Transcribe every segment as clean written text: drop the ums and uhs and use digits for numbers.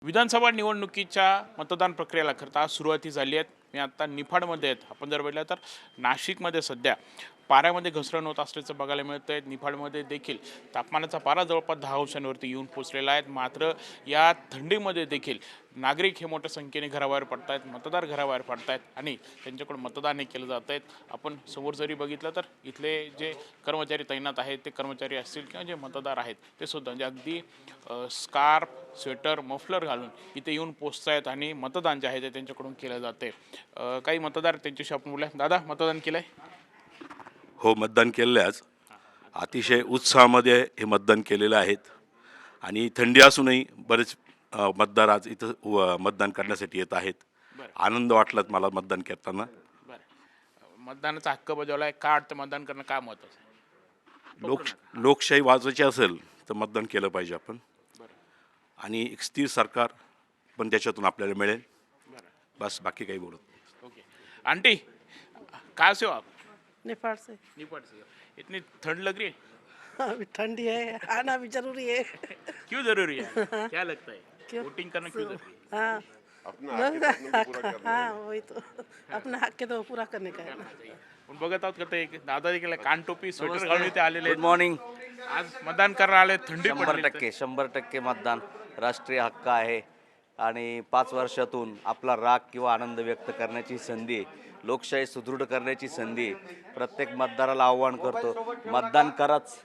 विधानसभा निवडणुकीच्या मतदान प्रक्रियेला खरं आज सुरुवाती झाली आहे। मी आता निफाडमध्ये आहेत। आपण जर बघितलं तर नाशिकमध्ये सध्या पाऱ्यामध्ये घसरण होत असल्याचं बघायला मिळतंय। निफाडमध्ये देखील तापमानाचा पारा जवळपास 10 अंशांवरती येऊन पोहोचलेला आहे। मात्र या थंडीमध्ये देखील नागरिक हे मोठ्या संख्येने घराबाहेर पडत आहेत, मतदार घराबाहेर पडत आहेत आणि त्यांच्याकडून मतदान हे केलं जात आहे। आपण समोर जरी बघितलं तर इथले जे कर्मचारी तैनात आहेत ते कर्मचारी असतील किंवा जे मतदार आहेत ते सुद्धा म्हणजे अगदी स्कार्फ, स्वेटर, मफलर घालून इथे येऊन पोहोचत आहेत आणि मतदान जे आहे ते त्यांच्याकडून केलं जाते। काही मतदार त्यांच्याशी आपण बोलूया। दादा, मतदान केलंय? हो, मतदान केलेलं आहे। आज अतिशय उत्साहामध्ये हे मतदान केलेलं आहेत आणि थंडी असूनही बरेच मतदार आज इथं मतदान करण्यासाठी येत आहेत। आनंद वाटला मला मतदान करताना। मतदानाचा हक्क बजावलाय, का वाटतं मतदान करणं का महत्त्वाचं आहे? लोकशाही वाचवायची असेल तर मतदान केलं पाहिजे आपण आणि एक स्थिर सरकार पण त्याच्यातून आपल्याला मिळेल। बस, बाकी काही बोलत नाही। ओके आंटी, कहाँ से हो आप? नेपाल से। निफाड से। इतनी ठंड लग रही है? अभी ठंडी है, आना भी जरूरी है। क्यों जरूरी है? क्या लगता है वोटिंग करना क्यों जरूरी है? हाँ, हाँ वही तो अपना हक तो पूरा करने का है ना। पण बघत आहोत का एक दादा देखील कान टोपी स्वेटर घालून इथे आलेले गुड मॉर्निंग। आज मतदान करायला आले, थंडी 100% मतदान राष्ट्रीय हक्क आहे आणि 5 वर्षातून आपला राग किंवा आनंद व्यक्त करण्याची संधी आहे। लोकशाही सुदृढ करण्याची संधी आहे। प्रत्येक मतदाराला आव्हान करतो, मतदान कराच।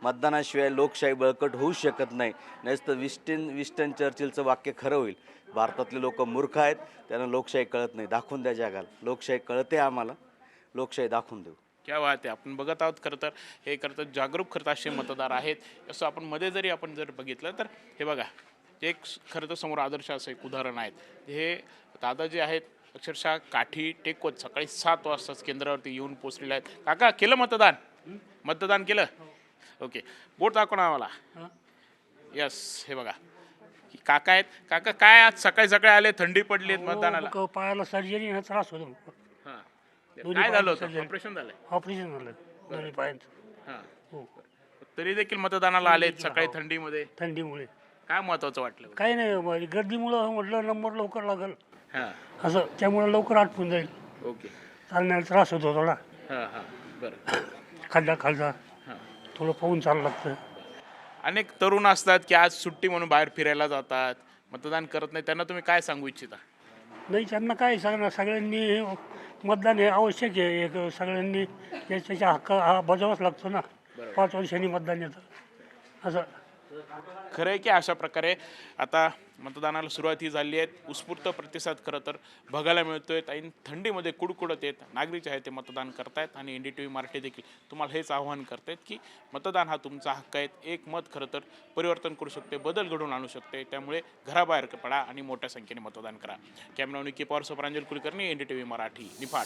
मतदानाशिवाय लोकशाही बळकट होऊ शकत नाही। नाहीतर विस्टन चर्चिलचं वाक्य खरं होईल, भारतातले लोक मूर्ख आहेत, त्यांना लोकशाही कळत नाही। दाखवून द्या जगाला, लोकशाही कळते आम्हाला, लोकशाही दाखवून देऊ। क्या बात आहे। आपण बघत आहोत खरं तर हे खरं जागरूक खरं असे मतदार आहेत। असं आपण मध्ये जरी आपण जर बघितलं तर हे बघा, एक खरं तर समोर आदर्श असं एक उदाहरण आहेत। हे दादा जे आहेत अक्षरशः काठी टेकवत सकाळी 7 वाजताच केंद्रावरती येऊन पोहोचलेले आहेत। काका, केलं मतदान? मतदान केलं? ओके, बोट दाखवा आम्हाला। यस, हे बघा काका आहेत। काका, काय आज सकाळी सकाळी आले, थंडी पडली मतदानाला? पायाला सर्जरी हा त्रास होतो। हां, काय झालं होतं? ऑपरेशन झालंय? ऑपरेशन झालं दोन्ही पायांचं। हां, हो, तरी देखील मतदानाला आले सकाळी थंडीमध्ये? थंडीमुळे काय महत्वाचं वाटलं? काही नाही, गर्दीमुळं म्हटलं नंबर लवकर लागल हां, असं, त्यामुळे लवकर आटपून जाईल। ओके, चालण्याला त्रास होतो थोडा, हां हां, बरं खालचा हां। थोडं पाहून चाललं लागतं। अनेक तरुण असतात की आज सुट्टी म्हणून बाहेर फिरायला जातात, मतदान करत नाही, त्यांना तुम्ही काय सांगू इच्छिता? नाही, त्यांना काय सांगणार, सगळ्यांनी मतदान हे आवश्यक आहे। एक सगळ्यांनी त्याचा हक्क हा बजावाच लागतो ना। 5 वर्षांनी मतदान येतं असं। खरं आहे की अशा प्रकारे आता मतदानाला सुरुवाती झाली आहे। उत्स्फूर्त प्रतिसाद खरं तर बघायला मिळतोय आणि थंडीमध्ये कुडकुडत येत नागरिक जे आहेत ते मतदान करतायत आणि NDTV मराठी देखील तुम्हाला हेच आव्हान करतायत की मतदान हा तुमचा हक्क आहे। एक मत खरं तर परिवर्तन करू शकते, बदल घडवून आणू शकते। त्यामुळे घराबाहेर पडा आणि मोठ्या संख्येने मतदान करा। कॅमेरा निकी पॉवर, प्रांजल कुलकर्णी, NDTV मराठी, निफाड।